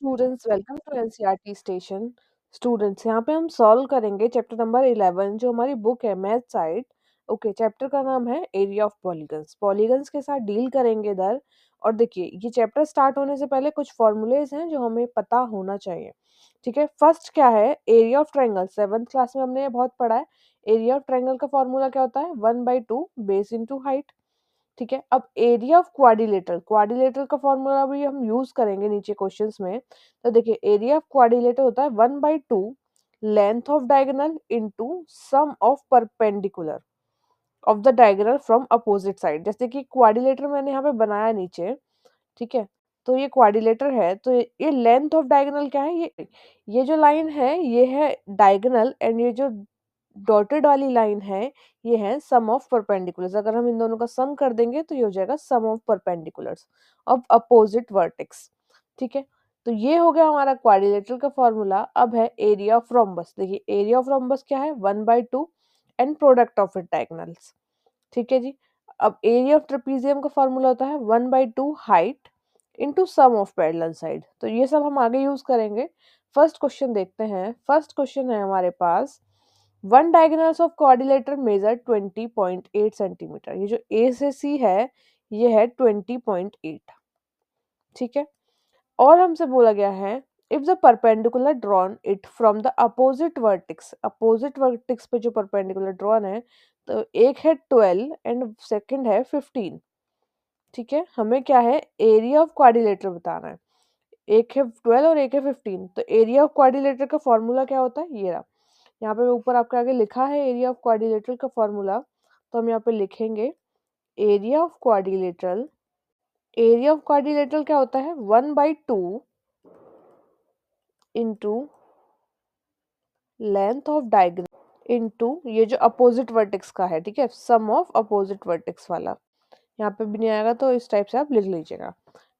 Students, welcome to NCERT station. Students, यहाँ पे हम सॉल्व करेंगे चैप्टर नंबर 11 जो हमारी बुक है मैथ साइड। ओके, चैप्टर का नाम है एरिया ऑफ पॉलीगन्स। पॉलीगन्स के साथ डील करेंगे इधर। और देखिए, ये चैप्टर स्टार्ट होने से पहले कुछ फॉर्मूलेज हैं जो हमें पता होना चाहिए। ठीक है, फर्स्ट क्या है? Area of triangle. 7th class में हमने ये बहुत पढ़ा है। एरिया ऑफ ट्रायंगल का फॉर्मूला क्या होता है? 1/2 बेस इंटू हाइट। ठीक है, अब एरिया ऑफ क्वाड्रिलेटरल, क्वाड्रिलेटरल का फॉर्मूला भी हम यूज करेंगे नीचे क्वेश्चंस में। तो देखिए, एरिया ऑफ क्वाड्रिलेटरल होता है 1/2 length of diagonal into sum of perpendicular of the diagonal from opposite side. जैसे कि क्वाड्रिलेटर मैंने यहाँ पे बनाया नीचे। ठीक है, तो ये क्वाड्रिलेटर है, तो ये लेंथ ऑफ डायगोनल क्या है? ये जो लाइन है ये है डायगोनल, एंड ये जो डॉटेड वाली लाइन है ये है सम ऑफ परपेंडिकुलर्स। अगर हम इन दोनों का सम कर देंगे तो ये हो जाएगा sum of perpendiculars of opposite vertex. ठीक है, तो ये हो गया हमारा क्वाड्रिलेटरल का फॉर्मूला। अब है एरिया ऑफ रोम्बस। देखिए, एरिया ऑफ रोम्बस क्या है? 1/2 and product of it diagonals. ठीक है जी। अब एरिया ऑफ ट्रेपीजियम का फॉर्मूला होता है 1/2 height into sum of parallel side. तो ये सब हम आगे यूज करेंगे। फर्स्ट क्वेश्चन देखते हैं। फर्स्ट क्वेश्चन है हमारे पास, one diagonals of quadrilateral measure 20.8 centimetre. ये जो ए से सी है ये है 20.8। ठीक है, और हमसे बोला गया है if the perpendicular drawn it from the opposite vertex. Opposite vertex पे जो परपेंडिकुलर ड्रॉन है, तो एक है 12 एंड सेकंड है 15। ठीक है, हमें क्या है? एरिया ऑफ क्वाड्रिलेटर बताना है। एक है 12 और एक है 15, तो एरिया ऑफ क्वाड्रिलेटर का फॉर्मूला क्या होता है? ये रहा। यहाँ पे ऊपर आपके आगे लिखा है एरिया ऑफ क्वाड्रिलेटरल का फॉर्मूला, तो हम यहाँ पे लिखेंगे area of quadrilateral. Area of quadrilateral क्या होता है? 1/2 into length of diagonal into ये जो अपोजिट वर्टेक्स का है। ठीक है, सम ऑफ अपोजिट वर्टेक्स वाला। यहाँ पे भी नहीं आएगा तो इस टाइप से आप लिख लीजिएगा।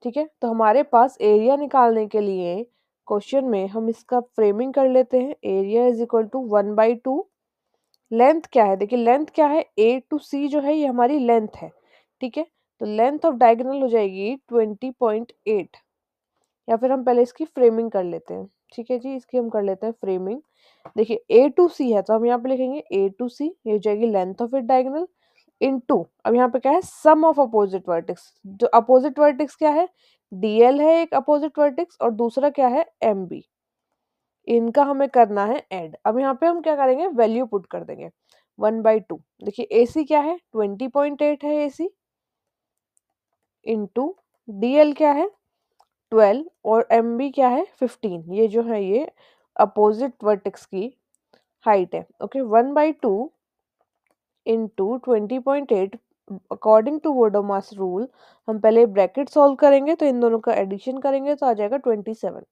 ठीक है, तो हमारे पास एरिया निकालने के लिए क्वेश्चन में हम इसका फ्रेमिंग कर लेते हैं। Area is equal to 1/2। लेंथ क्या है? देखिए, लेंथ क्या है? ए टू सी जो है ये हमारी लेंथ है। ठीक है, तो लेंथ ऑफ डायगोनल हो जाएगी 20.8। या फिर हम पहले इसकी फ्रेमिंग कर लेते हैं। ठीक है जी, इसकी हम कर लेते हैं फ्रेमिंग। देखिए, ए टू सी है तो हम यहाँ पे लिखेंगे ए टू सी, ये हो जाएगी length of it diagonal into, अब यहाँ पे क्या है? सम ऑफ अपोजिट वर्टेक्स। जो अपोजिट वर्टेक्स क्या है? डीएल है एक अपोजिट वर्टेक्स, और दूसरा क्या है? एमबी। इनका हमें करना है ऐड। अब यहाँ पे हम क्या करेंगे? वैल्यू पुट कर देंगे 1/2। देखिए, एसी क्या है? 20.8 है एसी, इंटू डीएल क्या है? 12, और एमबी क्या है? 15। ये जो है ये अपोजिट वर्टेक्स की हाइट है। Okay, 1/2 into 20.8। अकॉर्डिंग टू वोडोमास रूल हम पहले ब्रैकेट सॉल्व करेंगे, तो इन दोनों का एडिशन करेंगे तो आ जाएगा 27।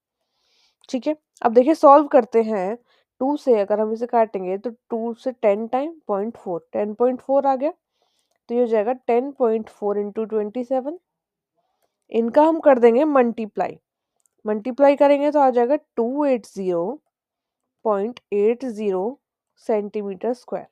ठीक है, अब देखिए सॉल्व करते हैं। 2 से अगर हम इसे काटेंगे तो 2 से 10 टाइम 0.4, 10.4 आ गया। तो ये हो जाएगा 10.4 इंटू 27। इनका हम कर देंगे मल्टीप्लाई। मल्टीप्लाई करेंगे तो आ जाएगा 280.80 सेंटीमीटर स्क्वायर।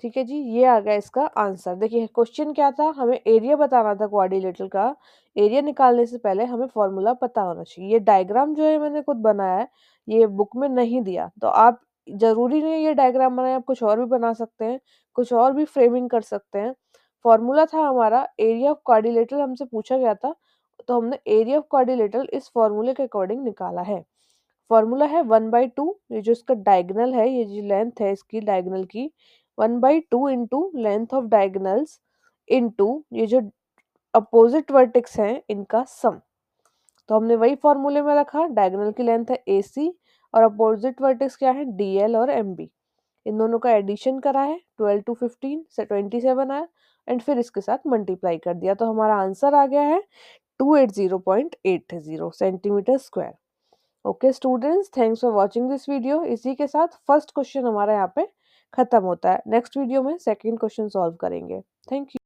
ठीक है जी, ये आ गया इसका आंसर। देखिए, क्वेश्चन क्या था? हमें एरिया बताना था क्वाड्रिलेटरल का। एरिया निकालने से पहले हमें फॉर्मूला पता होना चाहिए। ये डायग्राम जो है मैंने खुद बनाया है, ये बुक में नहीं दिया, तो आप जरूरी नहीं ये डायग्राम बनाए, आप कुछ और भी बना सकते हैं, कुछ और भी फ्रेमिंग कर सकते हैं। फॉर्मूला था हमारा एरिया ऑफ क्वाड्रिलेटरल, हमसे पूछा गया था, तो हमने एरिया ऑफ क्वाड्रिलेटरल इस फॉर्मूले के अकॉर्डिंग निकाला है। फॉर्मूला है 1/2, ये जो इसका डायगोनल है, ये जो लेंथ है इसकी डायगोनल की, 1/2 into length of diagonals into ये जो अपोजिट वर्टेक्स हैं इनका सम। तो हमने वही फॉर्मूले में रखा। डायगोनल की लेंथ है AC और अपोजिट वर्टेक्स क्या है? DL और MB। इन दोनों का एडिशन करा है, 12 टू 15 से 27 आया, एंड फिर इसके साथ मल्टीप्लाई कर दिया, तो हमारा आंसर आ गया है 280.80 centimetre square. Okay students, thanks for watching this video. इसी के साथ फर्स्ट क्वेश्चन हमारा यहाँ पे खत्म होता है। नेक्स्ट वीडियो में सेकंड क्वेश्चन सॉल्व करेंगे। Thank you.